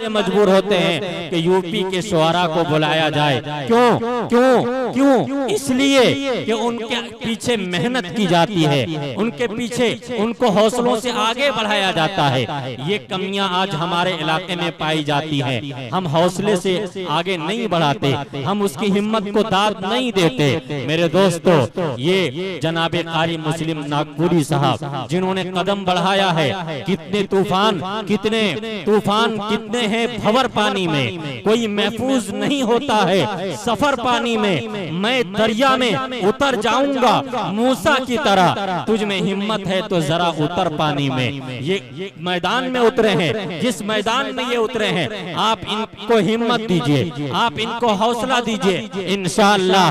मजबूर होते हैं कि यूपी के शुआरा को बुलाया जाए। क्यों क्यों क्यों? इसलिए कि उनके पीछे मेहनत की जाती है, उनके पीछे उनको हौसलों से आगे बढ़ाया जाता है। ये कमियां आज हमारे इलाके में पाई जाती हैं। हम हौसले से आगे नहीं बढ़ाते, हम उसकी हिम्मत को दाद नहीं देते। मेरे दोस्तों, ये जनाबे कारी मुस्लिम नागपुरी साहब जिन्होंने कदम बढ़ाया है, कितने तूफान कितने हैं भंवर पानी में, कोई महफूज नहीं होता है सफर पानी में। मैं दरिया में उतर जाऊंगा मूसा की तरह, तुझ में हिम्मत है तो जरा उतर पानी में। ये मैदान में उतरे हैं, जिस मैदान में ये उतरे हैं, आप इनको हिम्मत दीजिए, आप इनको हौसला दीजिए। इंशाअल्लाह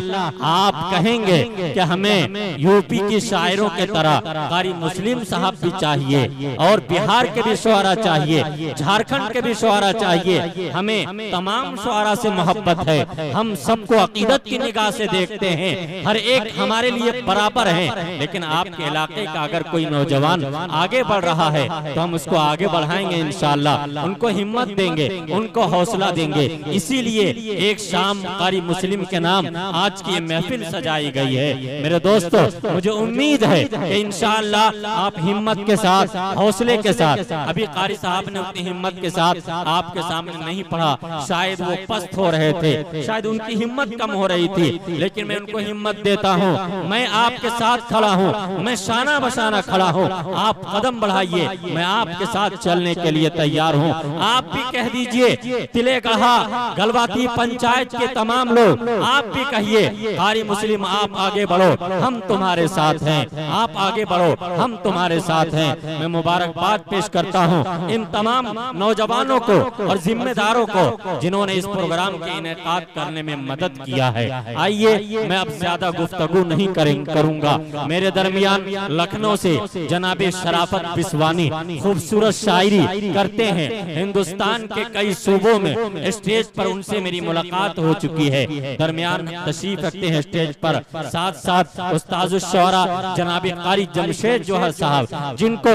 आप कहेंगे कि हमें यूपी की शायरों के तरह कारी मुस्लिम साहब भी चाहिए, और बिहार के भी शुआरा चाहिए, झारखंड के भी शुआरा चाहिए। हमें तमाम शुआरा से मोहब्बत है, हम सबको अकीदत की निगाह से देखते हैं, हर एक हमारे लिए बराबर है। लेकिन आपके इलाके का अगर कोई नौजवान आगे बढ़ रहा है तो हम उसको आगे बढ़ाएंगे इंशाअल्लाह, उनको हिम्मत देंगे, उनको हौसला देंगे। इसीलिए एक शाम कारी मुस्लिम के नाम आज की महफिल सजाई गई है। मेरे दोस्तों, मुझे उम्मीद है कि इंशाअल्लाह आप हिम्मत के साथ, हौसले के साथ, अभी कारी साहब ने उतनी हिम्मत के साथ आपके सामने नहीं पढ़ा, शायद वो पस्त हो रहे थे, शायद उनकी हिम्मत कम हो रही थी, लेकिन मैं उनको हिम्मत देता हूँ। मैं आपके साथ खड़ा हूँ, मैं शाना बशाना खड़ा हूँ। आप कदम बढ़ाइए, मैं आपके साथ चलने के लिए तैयार हूँ। आप भी कह दीजिए, तिलेगढ़ा गलवाती पंचायत के तमाम लोग, आप भी कहिए, कारी मुस्लिम आप आगे बढ़ो, हम तुम्हारे साथ हैं, आप आगे बढ़ो, हम तुम्हारे साथ हैं। मैं मुबारकबाद पेश करता हूँ इन तमाम नौजवानों को और जिम्मेदारों को जिन्होंने इस प्रोग्राम के इनेकाद करने में मदद किया है। आइए, मैं अब ज्यादा गुफ्तगू नहीं करूंगा। मेरे दरमियान लखनऊ से जनाबे शराफत बिस्वानी खूबसूरत शायरी करते हैं, हिंदुस्तान के कई सूबों में स्टेज पर उनसे मेरी मुलाकात हो चुकी है। दरमियान तशरीफ रखते हैं स्टेज पर, साथ साथ उस्ताजुल शुआरा जनाबे कारी जमशेद जोहर साहब, जिनको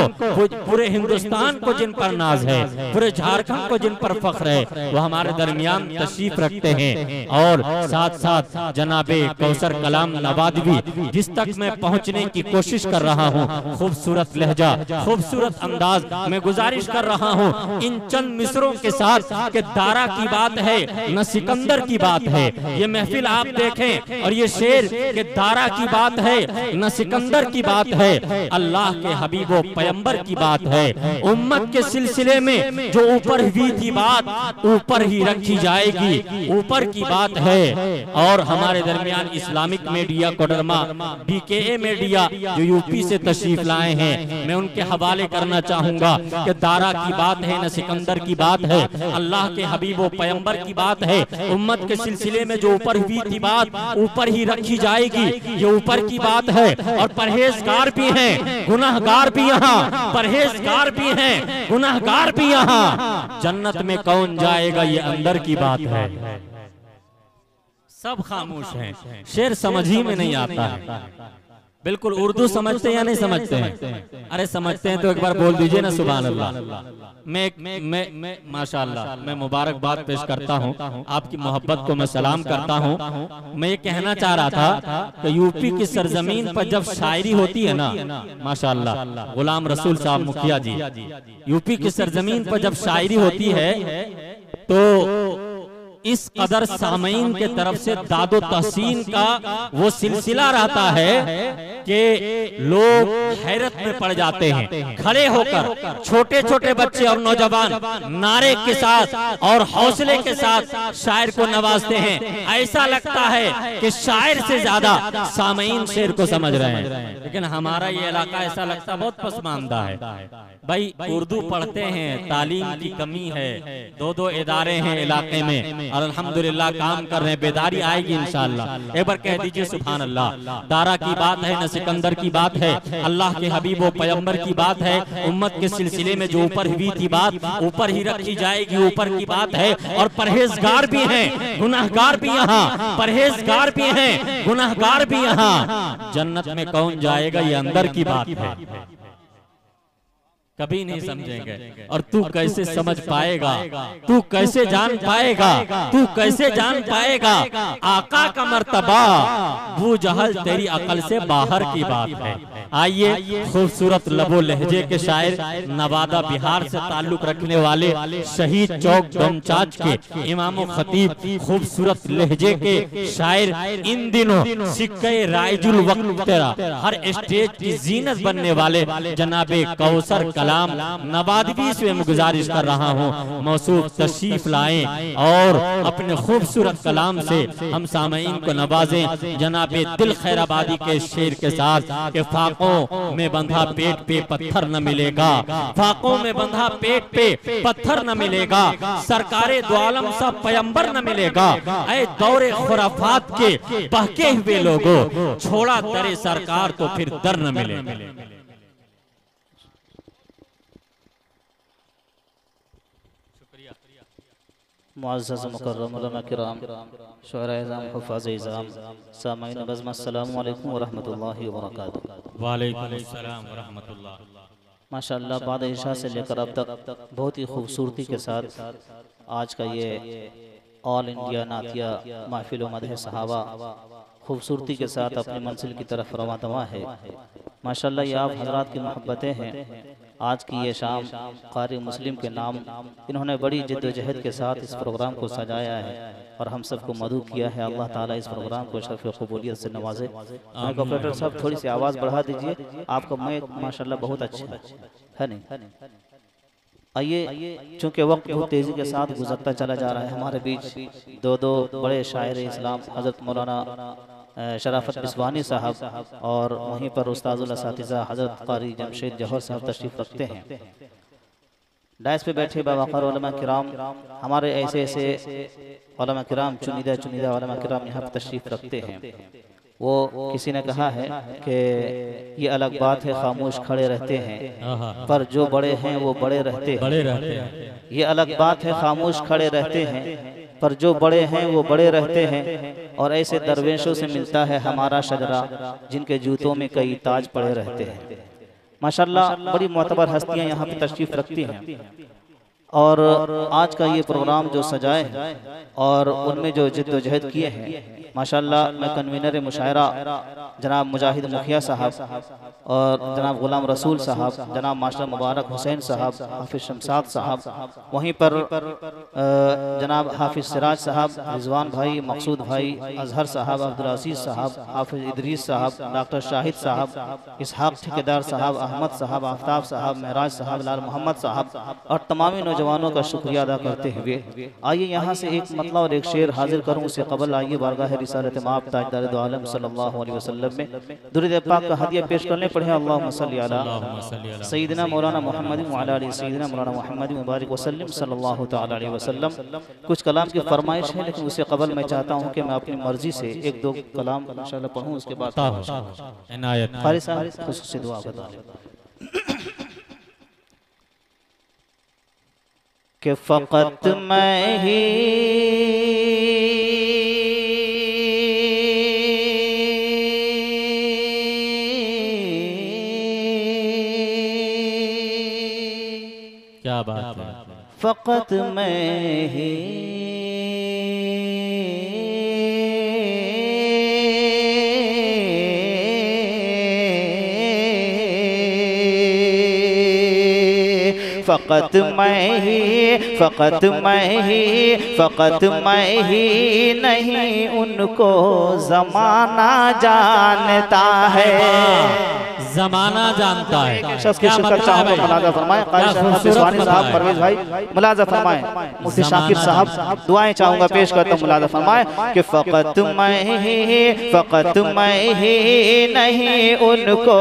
पूरे हिंदुस्तान को जिन पर नाज है, पूरे झारखंड को जिन पर फख्र है, वो हमारे दरमियान तशरीफ रखते हैं। और साथ साथ जनाबे कौसर कलाम नवादवी, जिस तक मैं पहुंचने की कोशिश कर रहा हूं, खूबसूरत लहजा, खूबसूरत अंदाज, मैं गुजारिश कर रहा हूं इन चंद मिसरों के साथ कि दारा की बात है न सिकंदर की बात है। ये महफिल आप देखें और ये शेर के दारा की बात है न सिकंदर की बात है, अल्लाह के हबीबो पैगंबर की बात है। उम्मत के सिलसिले में जो ऊपर हुई थी बात, ऊपर ही रखी जाएगी, ऊपर की बात है। और हमारे दरमियान Islamic media Koderma BKA media जो यूपी से तशरीफ लाए हैं, मैं उनके हवाले करना चाहूंगा कि दारा की बात है न सिकंदर की बात है, अल्लाह के हबीबो पैगंबर की बात है। उम्मत के सिलसिले में जो ऊपर हुई थी बात, ऊपर ही रखी जाएगी, ये ऊपर की बात है। और परहेजगार भी हैं, गुनाहगार भी यहाँ, परहेजगार भी हैं, गुनाहगार भी यहाँ। जन्नत में कौन जाएगा ये अंदर की बात है। सब खामोश हैं, शेर समझ ही में नहीं आता है। बिल्कुल उर्दू समझते हैं या नहीं समझते हैं? अरे समझते हैं तो एक बार बोल दीजिए ना सुभान अल्लाह। मैं माशाअल्लाह, मैं मुबारकबाद पेश करता हूँ, आपकी मोहब्बत को मैं सलाम करता हूँ। मैं ये कहना चाह रहा था कि यूपी की सरजमीन पर जब शायरी होती है ना, माशाअल्लाह, गुलाम रसूल साहब मुखिया जी, यूपी की सरजमीन पर जब शायरी होती है तो इस कदर सामईन के तरफ से दादो तहसीन का वो सिलसिला रहता है कि लोग हैरत में पड़ जाते हैं। खड़े होकर छोटे छोटे बच्चे और नौजवान नारे के साथ और हौसले के साथ शायर को नवाजते हैं। ऐसा लगता है कि शायर से ज्यादा सामईन शेर को समझ रहे हैं। लेकिन हमारा ये इलाका ऐसा लगता बहुत पसमानदा है। भाई उर्दू पढ़ते हैं, तालीम की कमी है, 2-2 इदारे हैं इलाके में और अल्हम्दुलिल्लाह काम कर रहे हैं। बेदारी आएगी इंशाअल्लाह। एक बार कह दीजिए सुभान अल्लाह। दारा की बात है न सिकंदर की बात है, अल्लाह के हबीब व पैगंबर की बात है। उम्मत के सिलसिले में जो ऊपर हुई थी बात, ऊपर ही रखी जाएगी, ऊपर की बात है। और परहेजगार भी हैं, गुनाहगार भी यहाँ, परहेजगार भी हैं, गुनाहगार भी यहाँ। जन्नत में कौन जाएगा ये अंदर की बात है। कभी नहीं समझेंगे। और तू कैसे समझ पाएगा, तू कैसे जान पाएगा, तू कैसे जान पाएगा आका का मर्तबा, बू जहल तेरी अकल से बाहर की बात है। आइए खूबसूरत लबो लहजे के शायर, नवादा बिहार से ताल्लुक रखने वाले शहीद चौक डोमचांच के इमाम खतीब, खूबसूरत लहजे के शायर, इन दिनों सिक्के राइजुल वक्त तेरा हर स्टेज की जीनत बनने वाले जनाबे कौसर कलाम नवादवी से मैं गुजारिश कर रहा हूँ मौसूफ तशरीफ लाएं और अपने खूबसूरत कलाम से हम सामईन को नवाजें। जनाबे दिल खैराबादी के शेर के साथ कि फाकों में बंधा पेट पे पत्थर न मिलेगा, फाकों में बंधा पेट पे पत्थर न मिलेगा, सरकारे दो आलम सा पैगंबर न मिलेगा। ऐ दौरे खुराफात के बहके हुए लोगों, छोड़ा तेरे सरकार तो फिर दर न मिलेगा। मुअज़्ज़ज़ मुकर्रम उलमा किराम, शुअरा इज़ाम, हुफ़ाज़ इज़ाम, सामईन बज़्म, अस्सलामु अलैकुम व रहमतुल्लाहि व बरकातुहू। वालेकुम अस्सलाम व रहमतुल्लाह। माशाअल्लाह बाद इशा से लेकर अब तक बहुत ही खूबसूरती के साथ आज का ये ऑल इंडिया नातिया महफिल मदह सहाबा खूबसूरती के साथ अपनी मंजिल की तरफ रवां दवा है। माशाअल्लाह ये आप हजरात की मोहब्बतें हैं। आज की ये शाम कारी मुस्लिम के नाम इन्होंने बड़ी जिद्दोजहद के साथ इस प्रोग्राम को सजाया है और हम सबको मदू किया है। अल्लाह ताला इस प्रोग्राम को शर्फ कबूलियत से नवाजे। ऑपरेटर साहब थोड़ी सी आवाज़ बढ़ा दीजिए, आपका माइक माशाल्लाह बहुत अच्छा है नहीं। आइए, चूँकि वक्त बहुत तेज़ी के साथ गुजरता चला जा रहा है, हमारे बीच दो बड़े शायर इस्लाम हज़रत मौलाना शराफत बिस्वानी साहब और वहीं पर उस्ताजुल असातिज़ा हज़रत क़ारी जमशेद जौहर साहब तशरीफ़ रखते हैं। डायस पे बैठे बावक़ार उलमा किराम, हमारे ऐसे उलमा किराम चुनिंदा उलमा किराम यहाँ पर तशरीफ़ रखते हैं। वो किसी ने कहा है कि ये अलग बात है खामोश खड़े रहते हैं, पर जो बड़े हैं वो बड़े रहते हैं। ये अलग बात है खामोश खड़े रहते हैं, पर जो बड़े हैं वो बड़े रहते हैं। और ऐसे दरवेशों से मिलता है हमारा शजरा, जिनके जूतों में कई ताज पड़े रहते हैं। माशाल्लाह बड़ी मोतबर हस्तियां यहाँ पे तशरीफ़ रखती हैं और आज का ये प्रोग्राम जो सजाए हैं और उनमें जो जिद्दोजहद किए हैं, माशाल्लाह मैं कन्वीनर मुशायरा जनाब मुजाहिद मुखिया साहब और जनाब गुलाम रसूल साहब, जनाब मास्टर मुबारक हुसैन साहब, हाफिज शमसाद साहब, वहीं पर जनाब हाफिज सिराज साहब, रिजवान भाई, मकसूद भाई, अजहर साहब, अब्दुल अजीज साहब, हाफिज इदरीस साहब, डॉक्टर शाहिद साहब, इसहाक ठेकेदार साहब, अहमद साहब, आफ्ताब साहब, महराज साहब, लाल मोहम्मद साहब और तमामी नौजवानों का शुक्रिया अदा करते हुए आइए यहाँ से एक मतलब और एक शेर हाजिर करूँ। उससे कबल आइए बारगाह रिसालत माब ताजदार दो आलम सल्लल्लाहु अलैहि वसल्लम में दुरूद पाक का हदिया पेश करने पढ़े। अल्लाहुम्मा सल्ली अला सय्यिदिना मौलाना मुहम्मद व अला आलि सय्यिदिना मौलाना मुहम्मद मुबारक वसल्लम सल्लल्लाहु तआला अलैहि वसल्लम। कुछ कलाम की फरमाइश है, लेकिन उससे कबल मैं चाहता हूँ कि मैं अपनी मर्जी से एक दो कलाम इंशाअल्लाह पढ़ूँ, उसके बाद क़ारी साहब खुसूसी दुआ बता कि फ़क़त मैं ही क्या बात है, फ़क़त मैं ही फ़क़त मैं ही, फ़क़त मैं ही, फ़क़त मैं ही नहीं, उनको ज़माना जानता है, ज़माना जानता है। क्या मतलब है? मुलाज़ा फरमाएं साहब, परवेज भाई मुलाज़ा फरमाएं। मुफ्ती शाकिर साहब दुआएं चाहूँगा पेश करता हूँ, मुलाज़ा फरमाएं कि फ़क़त मैं ही, फ़क़त मैं ही नहीं, उनको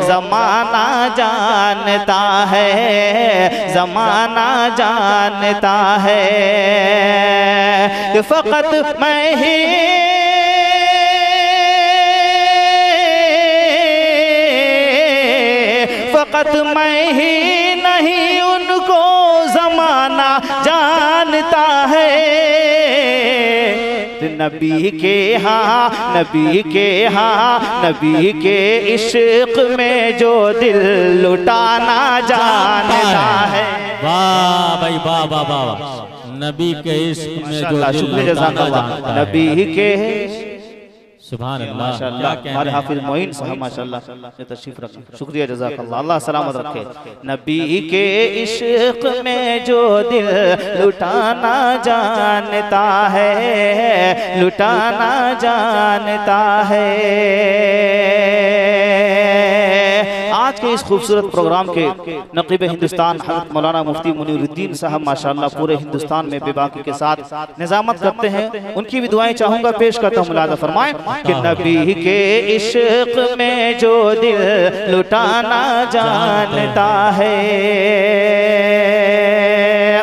ज़माना जानता है, ज़माना जानता है। फ़क़त मैं ही, फ़क़त मैं ही नहीं, उनको ज़माना जानता है। नबी के हाँ, नबी के हाँ, नबी के इश्क में जो दिल लुटाना जानता है। वाह भाई वाह वाह वाह, नबी के इश्क में जो दिल लुटाना जानता है। नबी के सुभान अल्लाह, माशाअल्लाह। हमारे हाफिज मोइन साहब माशाअल्लाह तशरीफ रखें, शुक्रिया जज़ाकल्लाह, अल्लाह सलामत रखे। नबी के इश्क में जो दिल लुटाना जानता है, लुटाना जानता है। आज के इस खूबसूरत प्रोग्राम के नक़ीब हिंदुस्तान हज़रत मौलाना मुफ्ती मुनीरुद्दीन साहब माशाअल्लाह पूरे हिंदुस्तान में बेबाकी के साथ निज़ामत करते हैं। उनकी भी दुआएं चाहूँगा, पेश करता हूँ, मुलाज़ा फरमाएं कि नबी के इश्क में जो दिल लुटाना जानता है।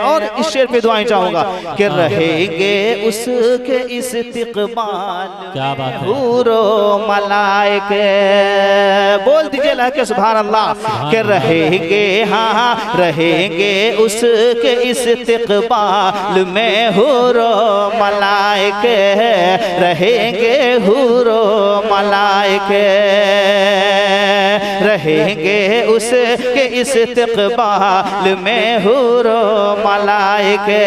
और इस शेर पे दुआएं चाहूँगा कि रहेंगे उसके इस्तिक़बाल क्या बात है, हूरो मलाइके, बोल दीजिए लहके सुभान अल्लाह, के रहेंगे हाँ, रहेंगे उसके इस्तिक़बाल में हूरो मलाइके, रहेंगे हूरो मलाइके, रहेंगे उसके इस्तिक़बाल में हूरो मलाइके,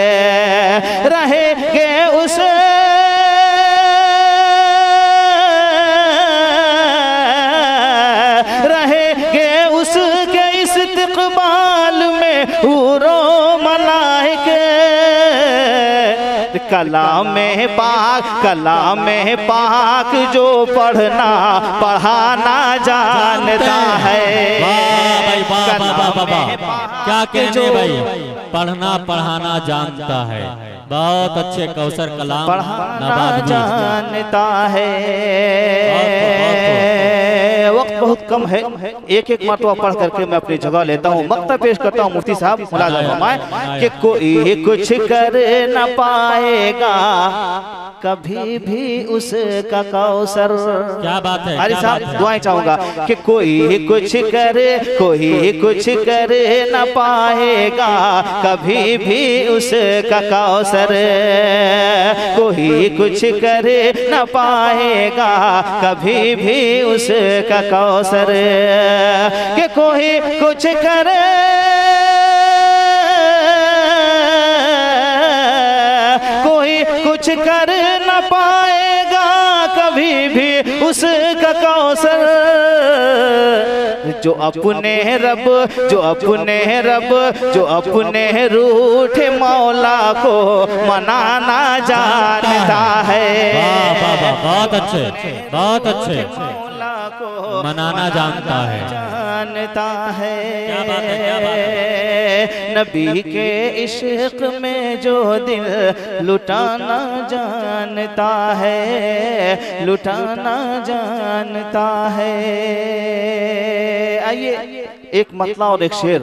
रहेंगे उस कलाम पाक, कलाम पाक जो पढ़ना पढ़ाना जानता है। क्या कहने भाई, पढ़ना पढ़ाना जानता है। बहुत अच्छे कौसर कलाम पढ़ाना जानता है। वक्त बहुत कम है, एक एक मरतबा पढ़ करके मैं अपनी जगह लेता हूँ। मक्ता पेश करता हूँ मुफ्ती साहब मुलाज़ा फरमाएं कि कोई कुछ कर न पाएगा कभी भी उसका कौसर। क्या बात है, अरे साहब दुआएं चाहूँगा कि कोई कुछ करे, कोई कुछ कर न पाएगा कभी भी उसका कौसर, कोई कुछ कर न पाएगा कभी भी उसका कौसर, कि कोई कुछ करे कुछ कर न पाएगा कभी भी उसका कौसर, जो अपने रब, जो अपने रब, जो अपने रूठे मौला को मनाना जानता है। बहुत अच्छे, बहुत अच्छे, मनाना जानता है, जानता है। क्या बात है, क्या बात है। नबी के इश्क में जो दिल लुटाना जानता है, लुटाना जानता है। आइए एक मतला और एक शेर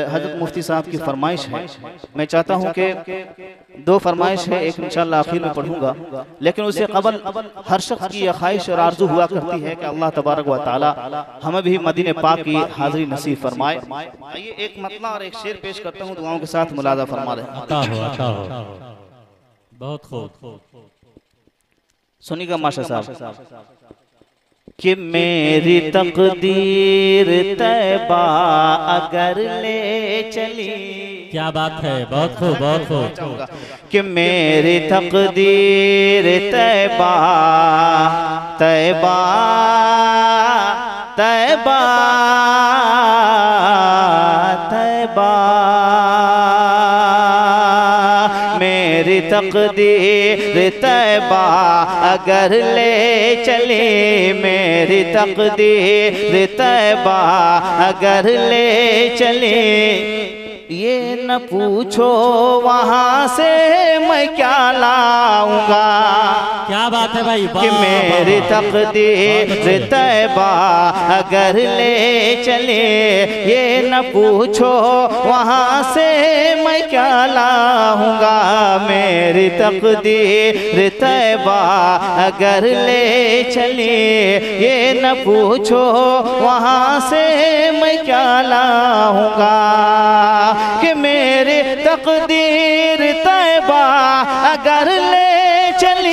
हजरत मुफ्ती साहब की फरमाइश है। मैं चाहता हूँ कि दो फरमाइश है, एक इंशाअल्लाह आखिर में पढ़ूंगा, लेकिन उससे कबल हर शख्स की यह ख्वाहिश और आरजू हुआ करती है कि अल्लाह तबारक व तआला हमें भी मदीने पाक की हाज़िरी नसीब फरमाए। आइए एक मतला और एक शेर पेश करता हूँ, दुआओं के साथ मुलाज़ा फरमा लें। बहुत खूब, सुनिएगा माशा साहब कि मेरी तकदीर तैबा अगर ले चली। क्या बात है, बहुत खूब, बहुत खूब। कि मेरी तकदीर तैबा, तैबा, तैबा, तैबा, मेरी तकदीर तैबा अगर ले चली, मेरी तकदीर तैबा अगर ले चली, ये न पूछो वहाँ से मैं क्या लाऊंगा। क्या बात है भाई, कि मेरी तकदीर तैबा अगर ले चले, ये न पूछो वहाँ से मैं क्या लाऊंगा। मेरी तकदीर तैबा अगर ले चले, ये न पूछो वहाँ से मैं क्या लाऊंगा। कि मेरी तकदीर तैबा अगर ले चली,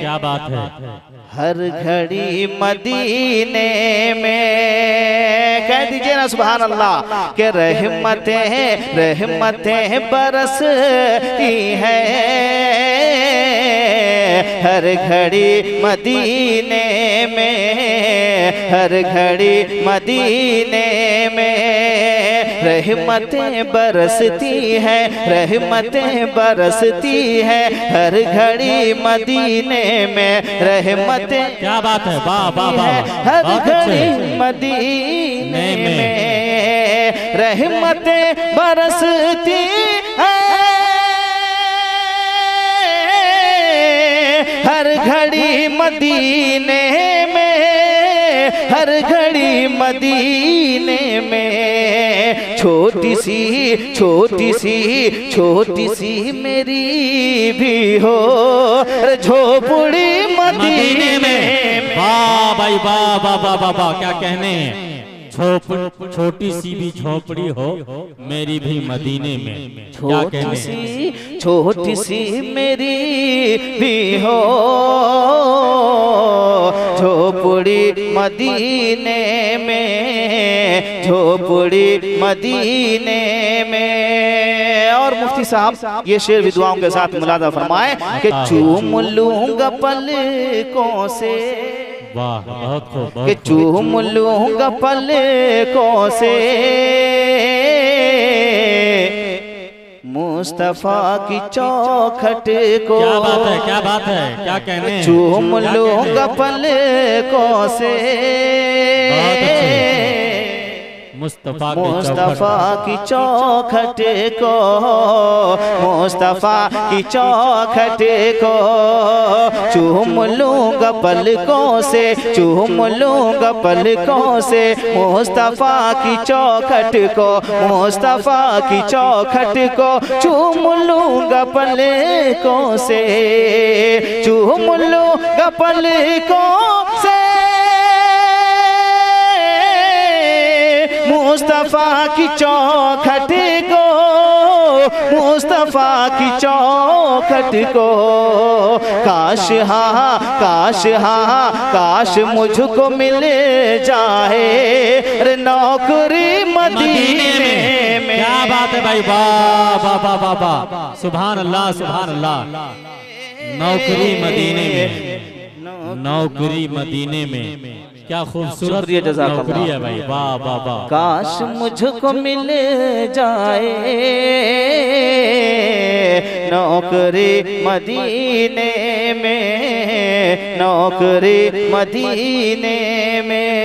क्या बात है। हर घड़ी मदीने में, कह दीजिए ना सुभान अल्लाह, के रहमतें, रहमतें बरसती है हर घड़ी मदीने में, हर घड़ी मदीने में रहमतें बरसती है, रहमतें बरसती है हर घड़ी मदीने में रहमतें। क्या बात है, वाह वाह वाह, हर घड़ी मदीने में रहमतें बरसती है, हर घड़ी मदीने में, हर घड़ी मदीने में। छोटी सी छोटी सी छोटी सी मेरी भी हो झोपड़ी मदीने में। वाह भाई वाह वाह वाह वाह वाह, क्या कहने हैं। छोटी सी भी झोपड़ी हो मेरी भी मदीने में, क्या कहने हैं। छोटी सी मेरी भी हो झोपड़ी मदीने में, झोपड़ी मदीने में। और मुफ्ती साहब ये शेर विद्वाओं के साथ मुलादा फरमाए कि चूम लूंगा पलकों से, वाह बहुत खूब, कि चूम लूंगा पलकों से मुस्तफा की चौखट को। क्या बात है, क्या बात है, क्या कहने हैं। चूम लूंगा पलकों से मुस्तफा की चौखट को, मुस्तफा की चौखट को चूम लूंगा पलकों से, चूम लूंगा पलकों से मुस्तफा की चौखट को, मुस्तफा की चौखट को चूम लूंगा पलकों से, चूम लूंगा पलकों से मुस्तफा की चौखट को, मुस्तफा की चौखट को। काश हाँ काश हाँ काश मुझको मिल जाए नौकरी मदीने में। क्या बात है भाई, वाह वाह वाह वाह वाह, सुभान अल्लाह सुभान अल्लाह। नौकरी मदीने में, नौकरी मदीने में, क्या खूबसूरत नौकरी है भाई, वाह वाह वाह। काश मुझको मिल जाए नौकरी मदीने में, नौकरी मदीने में।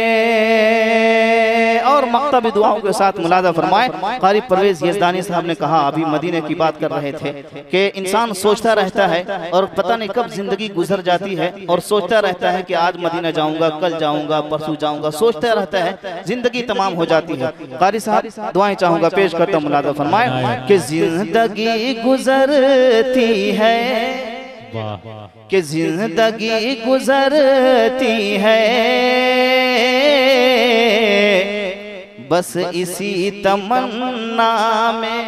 और मकतब दुआओं के साथ मुलादा फरमाए कारी परवेज यज़दानी साहब ने कहा, अभी मदीने की बात कर रहे थे कि इंसान सोचता रहता है और पता नहीं कब जिंदगी गुजर जाती है और सोचता रहता है कि आज मदीना जाऊंगा, कल जाऊंगा, परसों जाऊंगा, सोचता रहता है, जिंदगी तमाम हो जाती है। कारी साहब दुआएं चाहूंगा, पेश करता हूं, मुलादा फरमाए कि जिंदगी गुजरती है, कि जिंदगी गुजरती है बस इसी तमन्ना में।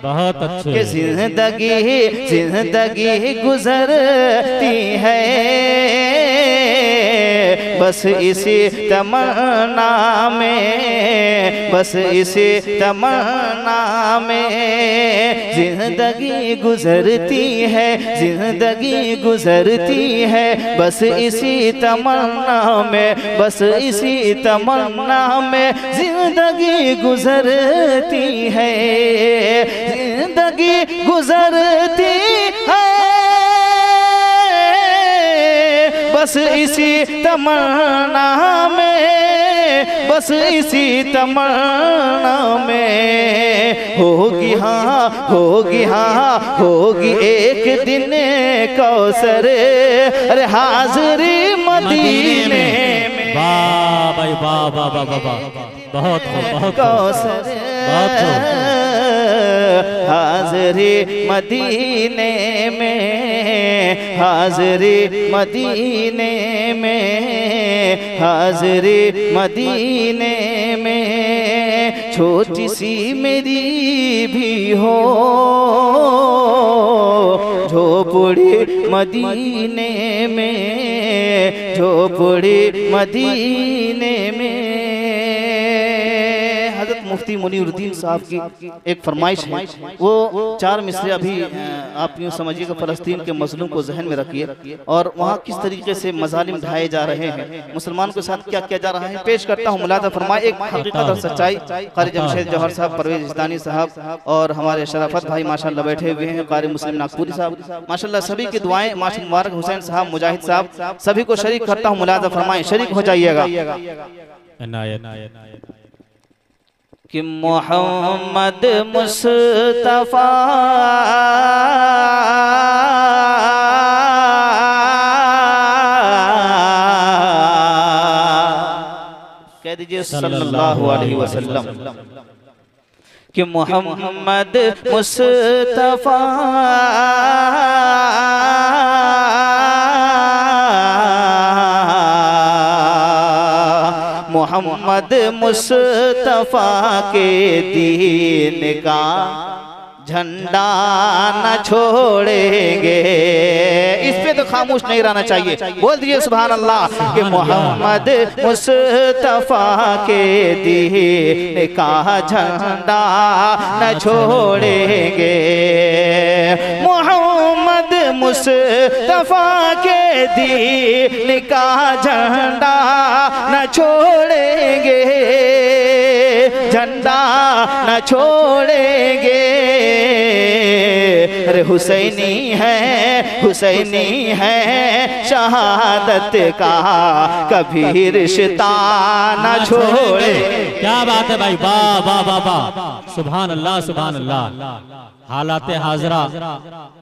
बहुत अच्छे। कि जिंदगी गुजरती है बस इसी तमन्ना में, बस इसी तमन्ना में। जिंदगी गुजरती है, जिंदगी गुजरती है बस इसी तमन्ना में, बस इसी तमन्ना में जिंदगी गुजरती है, जिंदगी गुजरती है बस इसी तमन्ना में, बस इसी तमन्ना में। होगी हाँ होगी हाँ होगी एक दिन कौसर, अरे हाज़िरी मदीने में। वाह भाई वाह वाह वाह वाह वाह, बहुत बहुत कौसर हाज़िरी मदीने में, हाज़िरी मदीने में, हाज़िरी मदीने में। छोटी सी मेरी भी हो झोपड़ी मदीने में, झोपड़ी मदीने में। मुफ्ती मुनीरुद्दीन साहब की एक फरमाइश है, वो 4 मिसरे अभी आप यूँ समझिए कि फ़लस्तीन के मजलूम को जहन में रखिए और वहाँ किस तरीके से मजालिम ढाए जा रहे हैं, मुसलमान के साथ क्या किया जा रहा है, पेश करता हूँ। मुलादा फरमाए एक हकीकत और सच्चाई। कारी जमशेद जौहर साहब, परवेज इस्तानी साहब और हमारे शराफत भाई माशाल्लाह बैठे हुए हैं, कारी मुस्लिम नागपुरी साहब माशाल्लाह, सभी की दुआएं, माशाल्लाह मुबारक हुसैन साहब, मुजाहिद साहब, सभी को शरीक करता हूँ। मुलादा फरमाए, शरीक हो जाइएगा कि मोहम्मद मुस्तफा कह दीजिए सल्लल्लाहु अलैहि वसल्लम कि मोहम्मद मुस्तफा मोहम्मद मुस्तफा के दीन का झंडा न छोड़ेंगे। इस पे तो खामोश नहीं रहना चाहिए, बोल दीजिए सुभान अल्लाह कि मोहम्मद मुस्तफा के दीन का झंडा न छोड़ेंगे। मोहम्मद मुस्तफा के दीन का झंडा न छोड़ेंगे, झंडा न छोड़ेंगे। अरे हुसैनी है, हुसैनी है, शहादत का कभी रिश्ता न छोड़े। क्या बात है भाई, वाह वाह वाह वाह, सुभान अल्लाह सुभान अल्लाह। हालात हाजरा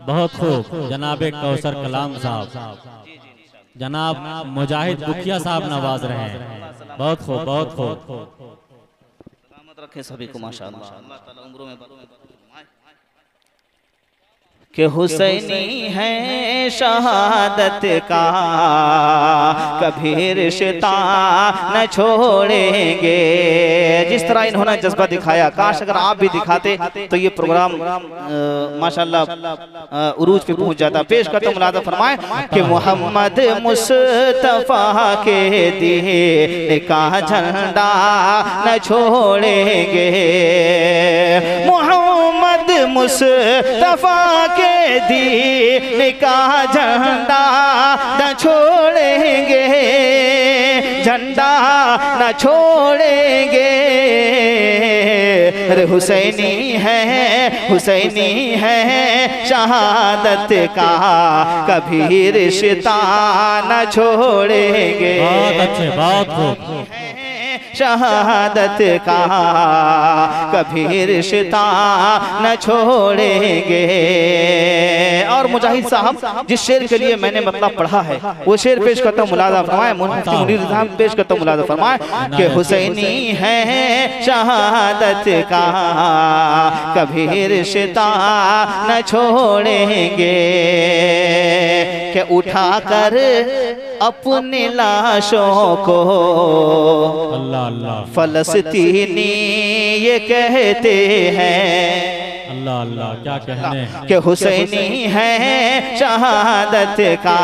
बहुत खूब। जनाब कौसर कलाम साहब, जनाब मुजाहिद बुकिया साहब नवाज रहे हैं, बहुत खूब बहुत खूब। रखे सभी को माशाअल्लाह, अल्लाह ताला उम्रों में कि हुसैनी है शहादत का कभी रिश्ता न छोड़ेंगे। जिस तरह इन्होंने जज्बा दिखाया, काश अगर आप भी दिखाते तो ये प्रोग्राम माशाअल्लाह उरूज पे पहुंच जाता। पेश करता हूं, मुलादा फरमाए कि मोहम्मद मुस्तफा के दीन का झंडा न छोड़ेंगे। मोहम्मद मुस्तफा के दीन का झंडा न छोड़ेंगे, झंडा न छोड़ेंगे। अरे हुसैनी है, हुसैनी है, शहादत का कभी रिश्ता न छोड़ेंगे। बहुत अच्छे, बहुत खूब। शहादत का कभी रिश्ता न छोड़ेंगे। और मुजाहिद साहब जिस शेर के लिए मैंने मतलब पढ़ा है वो शेर पेश करता हूँ, मुलादा फरमाए। मुफ्ती मुनीरुद्दीन साहब पेश करता हूँ, मुलादा फरमाए कि हुसैनी है शहादत का कभी रिश्ता न छोड़ेंगे। कि उठाकर अपने लाशों को अल्लाह अल्लाह फलस्तीनी ये कहते हैं। अल्लाह अल्लाह, क्या कहने कि हुसैनी है शहादत का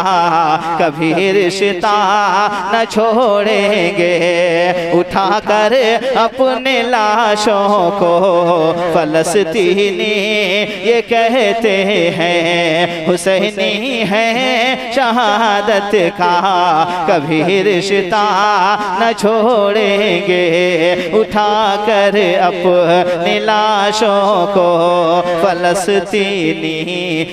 कभी रिश्ता न छोड़ेंगे। उठाकर अपने लाशों को फलस्तीनी ये कहते हैं। हुसैनी है शहादत का कभी रिश्ता न छोड़ेंगे। उठाकर अपने लाशों को फलस्तीनी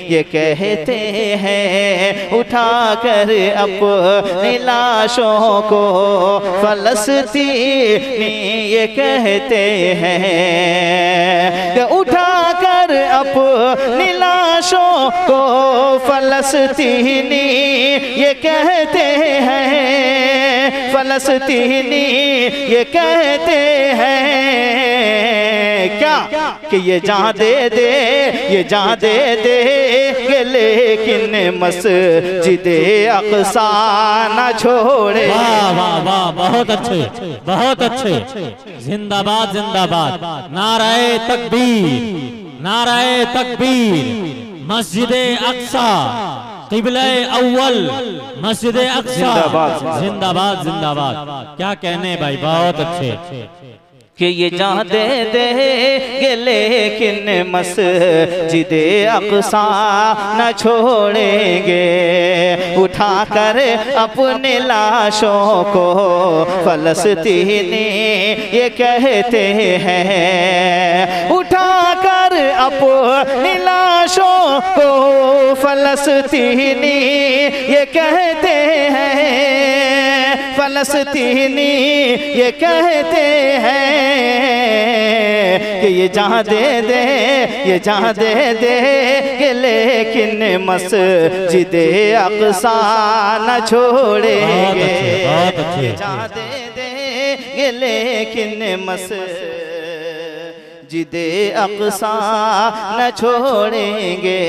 ये कहते हैं। उठाकर अपनी लाशों को फलस्तीनी ये कहते हैं। उठाकर अपनी लाशों को फलस्तीनी ये कहते हैं। फलस्तीनी ये कहते हैं क्या कि ये जान दे दे, ये जान दे दे, लेकिन मस्जिदे अक़सा न छोड़े। वाह वाह वाह, बहुत अच्छे बहुत अच्छे। जिंदाबाद जिंदाबाद, नाराए तकबीर, नाराए तकबीर। मस्जिदे अक़सा क़िबले अव्वल, मस्जिदे अक़सा जिंदाबाद जिंदाबाद। क्या कहने भाई, बहुत अच्छे। कि ये जान दे देंगे लेकिन मस्जिदे अक़सा न छोड़ेंगे। उठाकर अपने लाशों को फ़लस्तीनी ये कहते हैं, उठाकर अपनी लाशों को फ़लस्तीनी ये कहते हैं, फ़लस्तीनी ये कहते हैं कि ये जहाँ दे दे, ये जहाँ दे दे कि लेकिन मस्जिदे अक़सा न छोड़ेंगे। ये जहाँ दे दे कि लेकिन मस्जिदे अक़सा न छोड़ेंगे।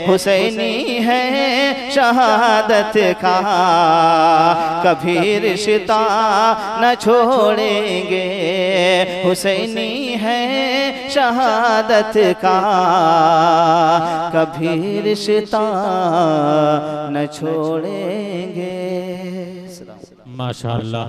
हुसैनी है शहादत का कभी रिश्ता न छोड़ेंगे। हुसैनी है शहादत का कभी रिश्ता न छोड़ेंगे। माशाअल्लाह।